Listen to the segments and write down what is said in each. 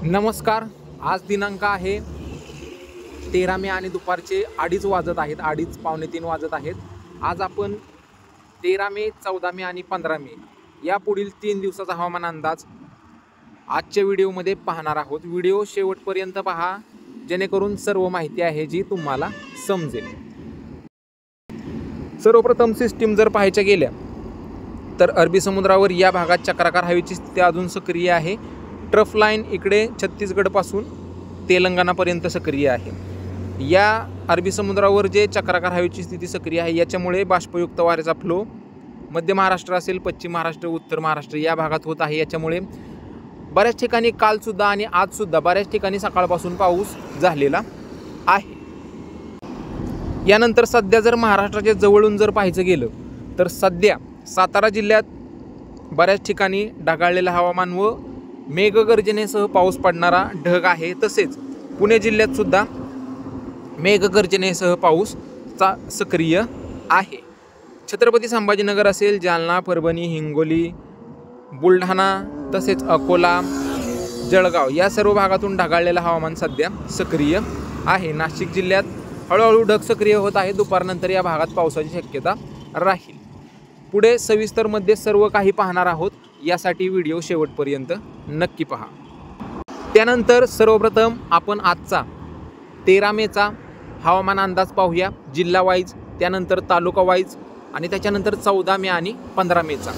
नमस्कार. आज दिनांक आहे 13 मे आणि दुपारचे 2:30 वाजत आहेत. 2:30 पावणे 3 वाजत आहेत. आज आपण 13 मे, 14 मे आणि 15 मे या पुढील 3 दिवसाचा हवामान अंदाज आजच्या व्हिडिओमध्ये पाहणार आहोत. व्हिडिओ शेवटपर्यंत पहा, जेणेकरून सर्व माहिती आहे जी तुम्हाला समजेल. सर्वप्रथम सिस्टीम जर पाहायच्या गेल्या तर अरबी समुद्रावर या भागात चक्राकार हवेची स्थिती अजून सक्रिय आहे. ट्रफ लाईन इकडे छत्तीसगडपासून तेलंगणापर्यंत सक्रिय आहे. या अरबी समुद्रावर जे चक्राकार हवेची स्थिती सक्रिय आहे याच्यामुळे बाष्पयुक्त वाऱ्याचा फ्लो मध्य महाराष्ट्र असेल, पश्चिम महाराष्ट्र, उत्तर महाराष्ट्र या भागात होत आहे. याच्यामुळे बऱ्याच ठिकाणी कालसुद्धा आणि आजसुद्धा बऱ्याच ठिकाणी सकाळपासून पाऊस झालेला आहे. यानंतर सध्या जर महाराष्ट्राच्या जवळून जर पाहायचं गेलं तर सध्या सातारा जिल्ह्यात बऱ्याच ठिकाणी ढगाळलेलं हवामान व मेघगर्जनेसह पाऊस पडणारा ढग आहे. तसेच पुणे जिल्ह्यात सुद्धा मेघगर्जनेसह पाऊस सक्रिय आहे. छत्रपती संभाजीनगर असेल, जालना, परभणी, हिंगोली, बुलढाणा तसेच अकोला, जळगाव या सर्व भागातून ढगाळलेलं हवामान सध्या सक्रिय आहे. नाशिक जिल्ह्यात हळूहळू ढग सक्रिय होत आहे. दुपारनंतर या भागात पावसाची शक्यता राहील. पुढे सविस्तरमध्ये सर्व काही पाहणार आहोत, यासाठी व्हिडिओ शेवटपर्यंत नक्की पहा. त्यानंतर सर्वप्रथम आपण आजचा 13 मेचा हवामान अंदाज पाहूया, जिल्हा वाईज, त्यानंतर तालुका वाईज आणि त्याच्यानंतर 14 मे आणि 15 मेचा.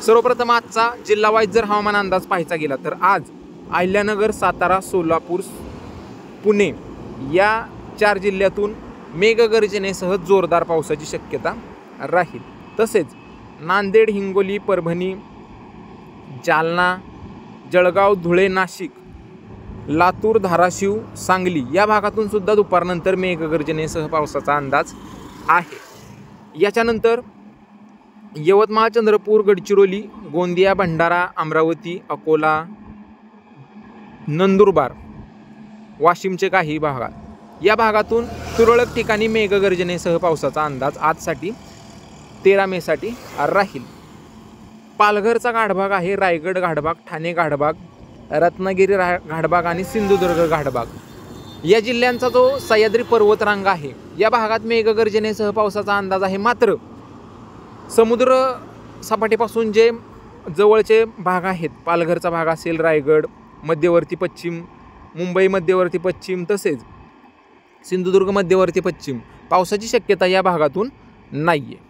सर्वप्रथम आजचा जिल्हा वाईज जर हवामान अंदाज पाहायचा गेला तर आज अहिल्यानगर, सातारा, सोलापूर, पुणे या 4 जिल्ह्यातून मेघगर्जनेसह जोरदार पावसाची शक्यता राहील. तसेच नांदेड, हिंगोली, परभणी, जालना, जळगाव, धुळे, नाशिक, लातूर, धाराशिव, सांगली या भागातून सुद्धा दुपारनंतर मेघगर्जनेसह पावसाचा अंदाज आहे. याच्यानंतर यवतमाळ, चंद्रपूर, गडचिरोली, गोंदिया, भंडारा, अमरावती, अकोला, नंदुरबार, वाशिमचे काही भागात या भागातून तुरळक ठिकाणी मेघगर्जनेसह पावसाचा अंदाज आजसाठी 13 मेसाठी राहील. पालघरचा घाटभाग आहे, रायगड घाटभाग, ठाणे घाटभाग, रत्नागिरी घाटभाग आणि सिंधुदुर्ग घाटभाग या जिल्ह्यांचा जो सह्याद्री पर्वतरांग आहे या भागात मेघगर्जनेसह पावसाचा अंदाज आहे. मात्र समुद्र सपाटीपासून जे जवळचे भाग आहेत, पालघरचा भाग असेल, रायगड, मध्यवर्ती पश्चिम, मुंबई मध्यवर्ती पश्चिम तसेच सिंधुदुर्ग मध्यवर्ती पश्चिम, पावसाची शक्यता या भागातून नाही आहे.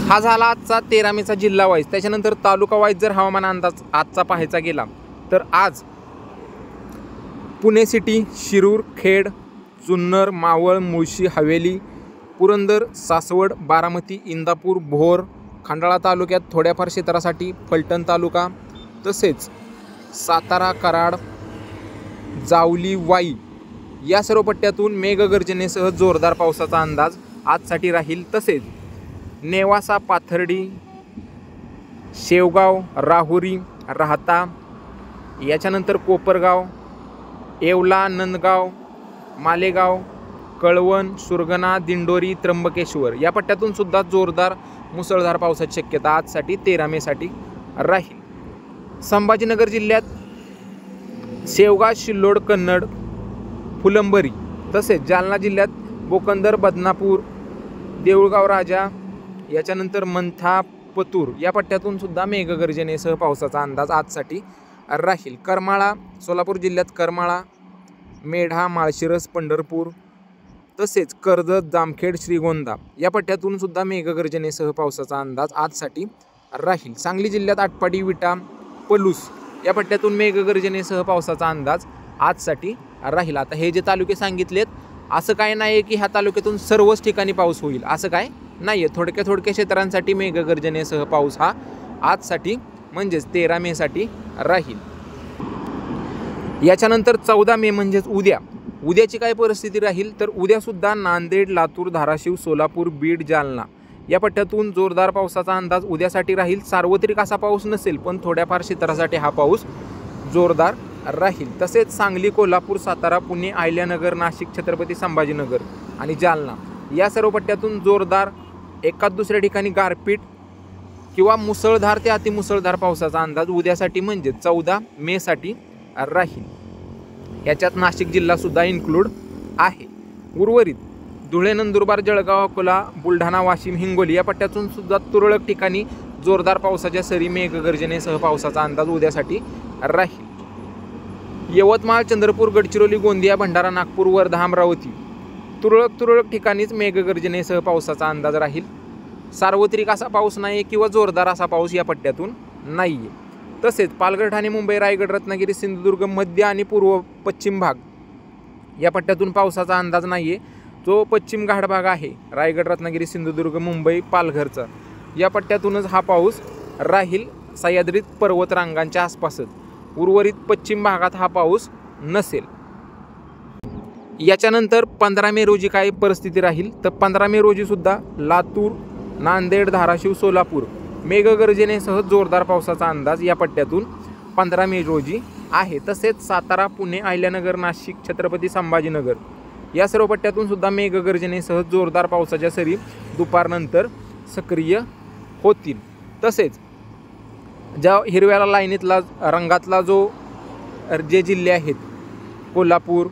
हा झाला आजचा 13 मेचा जिल्हा वाईज. त्याच्यानंतर तालुका वाईज जर हवामान अंदाज आजचा पाहायचा गेला तर आज पुणे सिटी, शिरूर, खेड, जुन्नर, मावळ, मुळशी, हवेली, पुरंदर, सासवड, बारामती, इंदापूर, भोर, खंडाळा तालुक्यात थोड्याफार क्षेत्रासाठी फलटण तालुका तसेच सातारा, कराड, जावली, वाई या सर्व पट्ट्यातून मेघगर्जनेसह जोरदार पावसाचा अंदाज आजसाठी राहील. तसेच नेवासा, पाथर्डी, शेवगाव, राहुरी, राहता, याच्यानंतर कोपरगाव, येवला, नंदगाव, मालेगाव, कळवण, सुरगणा, दिंडोरी, त्र्यंबकेश्वर या पट्ट्यातून सुद्धा जोरदार मुसळधार पावसाची शक्यता आजसाठी 13 मेसाठी राहील. संभाजीनगर जिल्ह्यात शेवगाव, शिल्लोड, कन्नड, फुलंबरी तसेच जालना जिल्ह्यात बोकंदर, बदनापूर, देऊळगाव राजा, याच्यानंतर मंथा, पतूर या पट्ट्यातून सुद्धा मेघगर्जनेसह पावसाचा अंदाज आजसाठी राहील. करमाळा, सोलापूर जिल्ह्यात करमाळा, मेढा, माळशिरस, पंढरपूर तसेच कर्जत, जामखेड, श्रीगोंदा या पट्ट्यातून सुद्धा मेघगर्जनेसह पावसाचा अंदाज आजसाठी राहील. सांगली जिल्ह्यात आटपाडी, विटा, पलूस या पट्ट्यातून मेघगर्जनेसह पावसाचा अंदाज आजसाठी राहील. आता हे जे तालुके सांगितलेत असं काय नाही आहे की ह्या तालुक्यातून सर्वच ठिकाणी पाऊस होईल, असं काय नाही आहे. थोडक्या क्षेत्रांसाठी मेघगर्जनेसह पाऊस हा आजसाठी म्हणजेच 13 मेसाठी राहील. याच्यानंतर 14 मे म्हणजेच उद्याची काय परिस्थिती राहील तर उद्यासुद्धा नांदेड, लातूर, धाराशिव, सोलापूर, बीड, जालना या पट्ट्यातून जोरदार पावसाचा अंदाज उद्यासाठी राहील. सार्वत्रिक असा पाऊस नसेल, पण थोड्याफार क्षेत्रासाठी हा पाऊस जोरदार राहील. तसेच सांगली, कोल्हापूर, सातारा, पुणे, अहिल्यानगर, नाशिक, छत्रपती संभाजीनगर आणि जालना या सर्व पट्ट्यातून जोरदार एकाच दुसऱ्या ठिकाणी गारपीट किंवा मुसळधार ते अतिमुसळधार पावसाचा अंदाज उद्यासाठी म्हणजे 14 मेसाठी राहील। याच्यात नाशिक जिल्हासुद्धा इन्क्लूड आहे। उर्वरित धुळे, नंदुरबार, जळगाव, अकोला, बुलढाणा, वाशिम, हिंगोली या पट्ट्यातून सुद्धा तुरळक ठिकाणी जोरदार पावसाच्या सरी मेघगर्जनेसह पावसाचा अंदाज उद्यासाठी राहील। यवतमाळ, चंद्रपूर, गडचिरोली, गोंदिया, भंडारा, नागपूर, वर्धा, अमरावती तुरळक ठिकाणीच मेघगर्जनेसह पावसाचा अंदाज राहील। सार्वत्रिक असा पाऊस नाही किंवा जोरदार असा पाऊस या पट्ट्यातून नाही आहे। तसेच पालघर, ठाणे, मुंबई, रायगड, रत्नागिरी, सिंधुदुर्ग, मध्य आणि पूर्व पश्चिम भाग या पट्ट्यातून पावसाचा अंदाज नाही आहे। जो पश्चिम घाट भाग आहे रायगड, रत्नागिरी, सिंधुदुर्ग, मुंबई, पालघरचा या पट्ट्यातूनच हा पाऊस राहील, सह्याद्री पर्वतरांगांच्या आसपासच। उर्वरित पश्चिम भागात हा पाऊस नसेल। याच्यानंतर 15 मे रोजी काय परिस्थिती राहील तर 15 मे रोजी सुद्धा लातूर, नांदेड, धाराशिव, सोलापूर मेघगर्जनेसह जोरदार पावसाचा अंदाज या पट्ट्यातून 15 मे रोजी आहे। तसेच सातारा, पुणे, अहिल्यानगर, नाशिक, छत्रपती संभाजीनगर या सर्व पट्ट्यातून सुद्धा मेघगर्जनेसह जोरदार पावसाच्या सरी दुपारनंतर सक्रिय होतील। तसेच ज्या हिरव्या लाईनीतला रंगातला जे जिल्हे आहेत कोल्हापूर,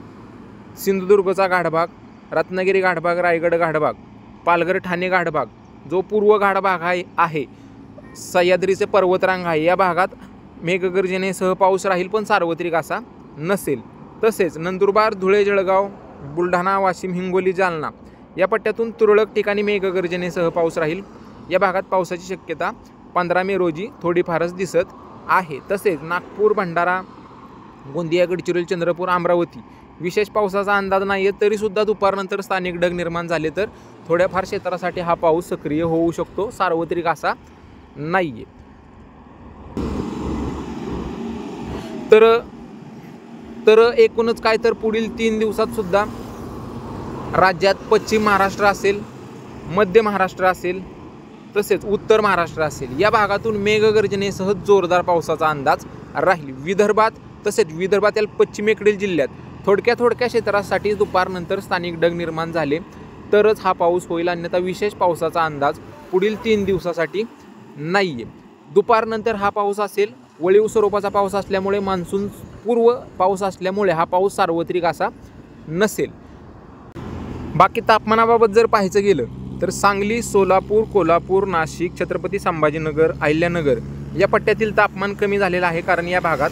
सिंधुदुर्गचा घाटभाग, रत्नागिरी घाटभाग, रायगड घाटभाग, पालघर, ठाणे घाटभाग, जो पूर्व घाटभाग आहे सह्याद्रीचे पर्वतरांग आहे या भागात मेघगर्जनेसह पाऊस राहील पण सार्वत्रिक असा नसेल। तसेच नंदुरबार, धुळे, जळगाव, बुलढाणा, वाशिम, हिंगोली, जालना या पट्ट्यातून तुरळक ठिकाणी मेघगर्जनेसह पाऊस राहील। या भागात पावसाची शक्यता 15 मे रोजी थोडीफारच दिसत आहे। तसेच नागपूर, भंडारा, गोंदिया, गडचिरोली, चंद्रपूर, अमरावती विशेष पावसाचा अंदाज नाही आहे, तरीसुद्धा दुपारनंतर स्थानिक ढग निर्माण झाले तर थोड्याफार क्षेत्रासाठी हा पाऊस सक्रिय होऊ शकतो, सार्वत्रिक असा नाही आहे। तर एकूणच काय तर पुढील 3 दिवसात सुद्धा राज्यात पश्चिम महाराष्ट्र असेल, मध्य महाराष्ट्र असेल, तसेच उत्तर महाराष्ट्र असेल या भागातून मेघगर्जनेसह जोरदार पावसाचा अंदाज राहील। विदर्भातील पश्चिमेकडील जिल्ह्यात थोडक्या क्षेत्रासाठी दुपारनंतर स्थानिक ढग निर्माण झाले तरच हा पाऊस होईल, अन्यथा विशेष पावसाचा अंदाज पुढील 3 दिवसासाठी नाही आहे। दुपारनंतर हा पाऊस असेल, वळीव स्वरूपाचा पाऊस असल्यामुळे, मान्सून पूर्व पाऊस असल्यामुळे हा पाऊस सार्वत्रिक असा नसेल। बाकी तापमानाबाबत जर पाहायचं गेलं तर सांगली, सोलापूर, कोल्हापूर, नाशिक, छत्रपती संभाजीनगर, अहिल्यानगर या पट्ट्यातील तापमान कमी झालेलं आहे, कारण या भागात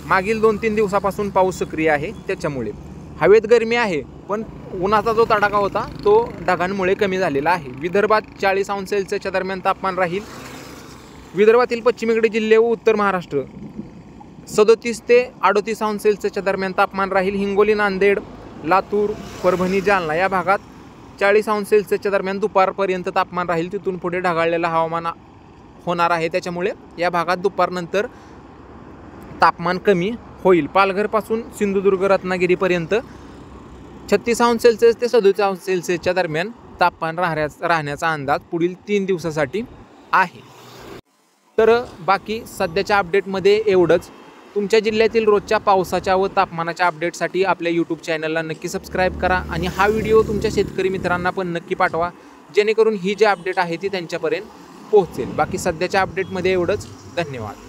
मागील 2-3 दिवसापासून पाऊस सक्रिय आहे त्याच्यामुळे। हवेत गरमी आहे पण उन्हाचा जो तडाखा होता तो ढगांमुळे कमी झालेला आहे। विदर्भात 40 अंश सेल्सिअसच्या दरम्यान तापमान राहील। विदर्भातील पश्चिमेकडे जिल्हे व उत्तर महाराष्ट्र 37 ते 38 अंश सेल्सिअसच्या दरम्यान तापमान राहील। हिंगोली, नांदेड, लातूर, परभणी, जालना या भागात 40 अंश सेल्सिअसच्या दरम्यान दुपारपर्यंत तापमान राहील। तिथून पुढे ढगाळलेलं हवामान होणार आहे, त्याच्यामुळे या भागात दुपारनंतर तापमान कमी होईल। पालघरपासून सिंधुदुर्ग, रत्नागिरीपर्यंत 36 अंश सेल्सिअस ते 37 अंश सेल्सिअसच्या दरम्यान तापमान राहण्याचा अंदाज पुढील 3 दिवसासाठी आहे। तर बाकी सध्याच्या अपडेटमध्ये एवढंच। तुमच्या जिल्ह्यातील रोजच्या पावसाच्या व तापमानाच्या अपडेटसाठी आपल्या यूट्यूब चॅनलला नक्की सबस्क्राईब करा आणि हा व्हिडिओ तुमच्या शेतकरी मित्रांना पण नक्की पाठवा, जेणेकरून ही जी अपडेट आहे ती त्यांच्यापर्यंत पोहोचेल। बाकी सध्याच्या अपडेटमध्ये एवढंच। धन्यवाद।